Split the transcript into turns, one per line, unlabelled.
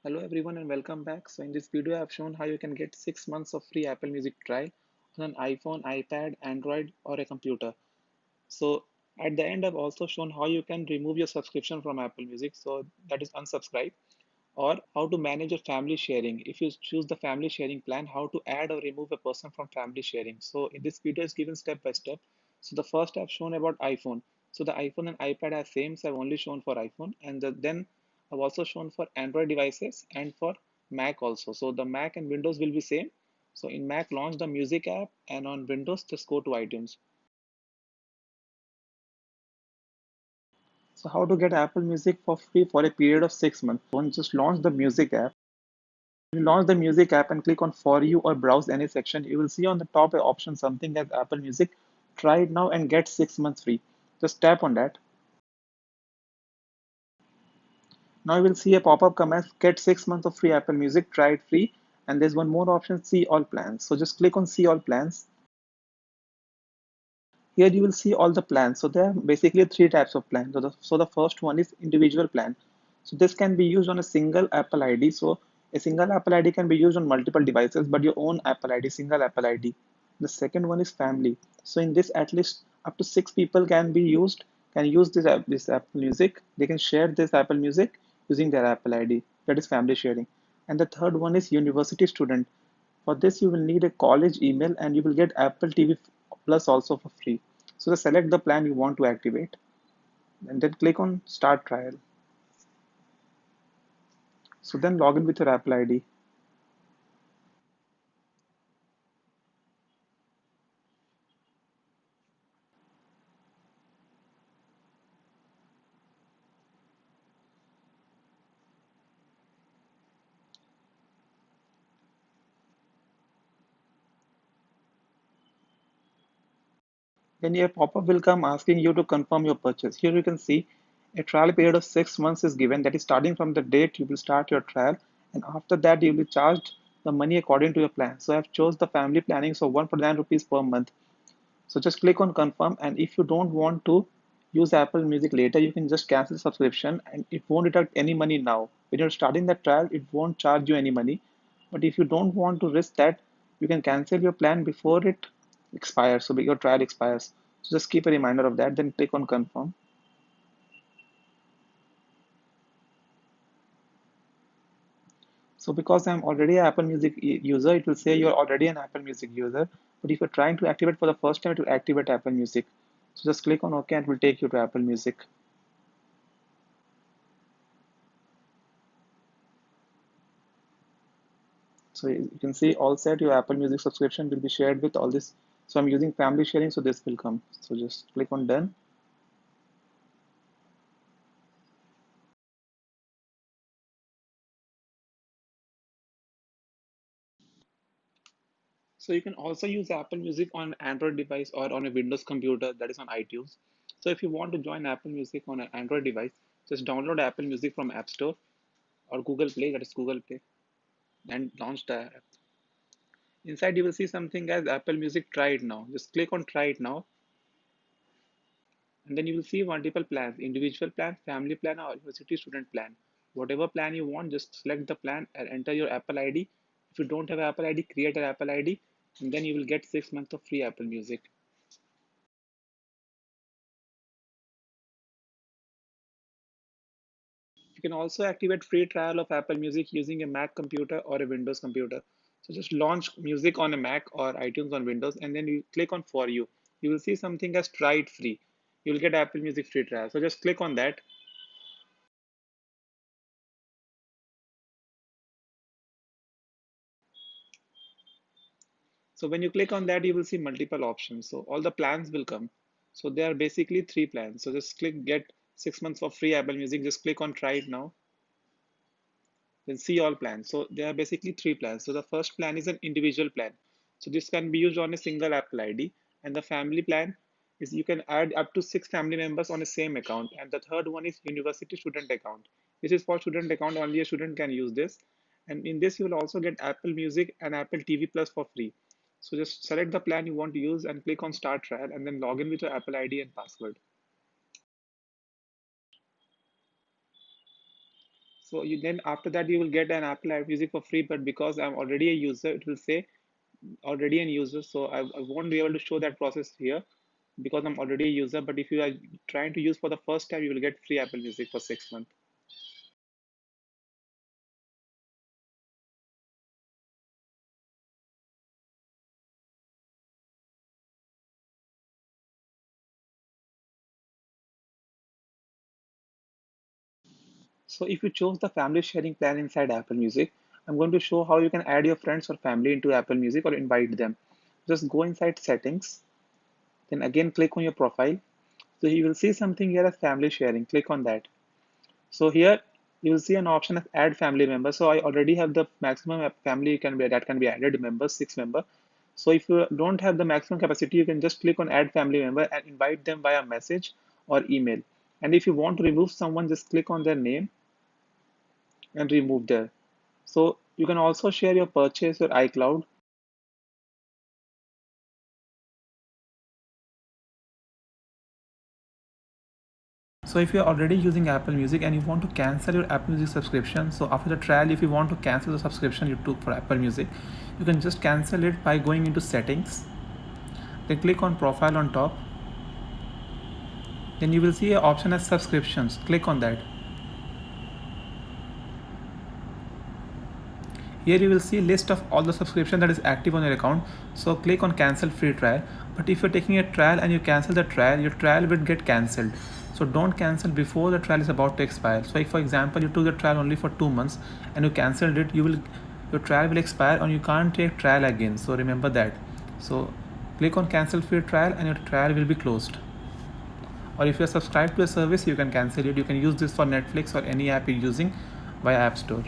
Hello everyone and welcome back. So in this video I've shown how you can get 6 months of free Apple Music trial on an iPhone, iPad, Android or a computer. So at the end I've also shown how you can remove your subscription from Apple Music, so that is unsubscribe, or how to manage your family sharing. If you choose the family sharing plan, how to add or remove a person from family sharing. So in this video is given step by step. So the first I've shown about iPhone. So the iPhone and iPad are same, so I've only shown for iPhone, and then I've also shown for Android devices and for Mac also. So the Mac and Windows will be same. So in Mac, launch the music app, and on Windows, just go to iTunes. So how to get Apple Music for free for a period of 6 months? Just launch the music app. When you launch the music app and click on For You or browse any section, you will see on the top a option something as Apple Music. Try it now and get 6 months free. Just tap on that. Now you will see a pop-up come as get 6 months of free Apple Music, try it free. And there's one more option, see all plans. So just click on see all plans. Here you will see all the plans. So there are basically three types of plans. So the first one is individual plan. So this can be used on a single Apple ID. So a single Apple ID can be used on multiple devices, but your own Apple ID, single Apple ID. The second one is family. So in this, at least up to 6 people can use this Apple Music. They can share this Apple Music using their Apple ID. That is family sharing. And the third one is university student. For this, you will need a college email and you will get Apple TV Plus also for free. So just select the plan you want to activate and then click on Start Trial. So then log in with your Apple ID. Then a pop-up will come asking you to confirm your purchase. Here you can see a trial period of 6 months is given, that is starting from the date you will start your trial, and after that you will be charged the money according to your plan. So I have chose the family planning, so 149 rupees per month. So just click on confirm, and if you don't want to use Apple Music later, you can just cancel subscription and it won't deduct any money now. When you're starting the trial, it won't charge you any money. But if you don't want to risk that, you can cancel your plan before it expires, so your trial expires. So just keep a reminder of that, then click on confirm. So because I'm already an Apple Music user, it will say you're already an Apple Music user. But if you're trying to activate for the first time, it will activate Apple Music. So just click on OK and it will take you to Apple Music. So you can see all set, your Apple Music subscription will be shared with all this. So I'm using family sharing, so this will come. So just click on done. So you can also use Apple Music on Android device or on a Windows computer, that is on iTunes. So if you want to join Apple Music on an Android device, just download Apple Music from App Store or Google Play, that is Google Play, and launch the app. Inside you will see something as Apple Music Try It Now. Just click on Try It Now, and then you will see multiple plans: individual plan, family plan, or university student plan. Whatever plan you want, just select the plan and enter your Apple ID. If you don't have Apple ID, create an Apple ID, and then you will get 6 months of free Apple Music. You can also activate free trial of Apple Music using a Mac computer or a Windows computer. So just launch music on a Mac or iTunes on Windows, and then you click on For You. You will see something as Try It Free. You will get Apple Music free trial. So just click on that. So when you click on that, you will see multiple options. So all the plans will come. So there are basically three plans. So just click get 6 months for free Apple Music. Just click on Try It Now. Then see all plans. So there are basically three plans. So the first plan is an individual plan. So this can be used on a single Apple ID. And the family plan is you can add up to 6 family members on the same account. And the third one is university student account. This is for student account, only a student can use this. And in this, you will also get Apple Music and Apple TV Plus for free. So just select the plan you want to use and click on Start Trial and then log in with your Apple ID and password. So you then after that you will get an Apple App Music for free, but because I'm already a user, it will say already a user, so I won't be able to show that process here because I'm already a user. But if you are trying to use for the first time, you will get free Apple Music for 6 months. So if you chose the family sharing plan inside Apple Music, I'm going to show how you can add your friends or family into Apple Music or invite them. Just go inside settings, then again click on your profile. So you will see something here as family sharing. Click on that. So here you will see an option of add family members. So I already have the maximum family can be that can be added members, 6 members. So if you don't have the maximum capacity, you can just click on add family member and invite them via message or email. And if you want to remove someone, just click on their name and remove there. So you can also share your purchase or iCloud. So if you're already using Apple Music and you want to cancel your Apple Music subscription, so after the trial, if you want to cancel the subscription you took for Apple Music, you can just cancel it by going into settings, then click on profile on top. Then you will see an option as subscriptions. Click on that. Here you will see a list of all the subscription that is active on your account. So click on cancel free trial. But if you're taking a trial and you cancel the trial, your trial will get cancelled. So don't cancel before the trial is about to expire. So if for example you took the trial only for 2 months and you cancelled it, your trial will expire and you can't take trial again. So remember that. So click on cancel free trial and your trial will be closed. Or if you're subscribed to a service, you can cancel it. You can use this for Netflix or any app you're using via App Store.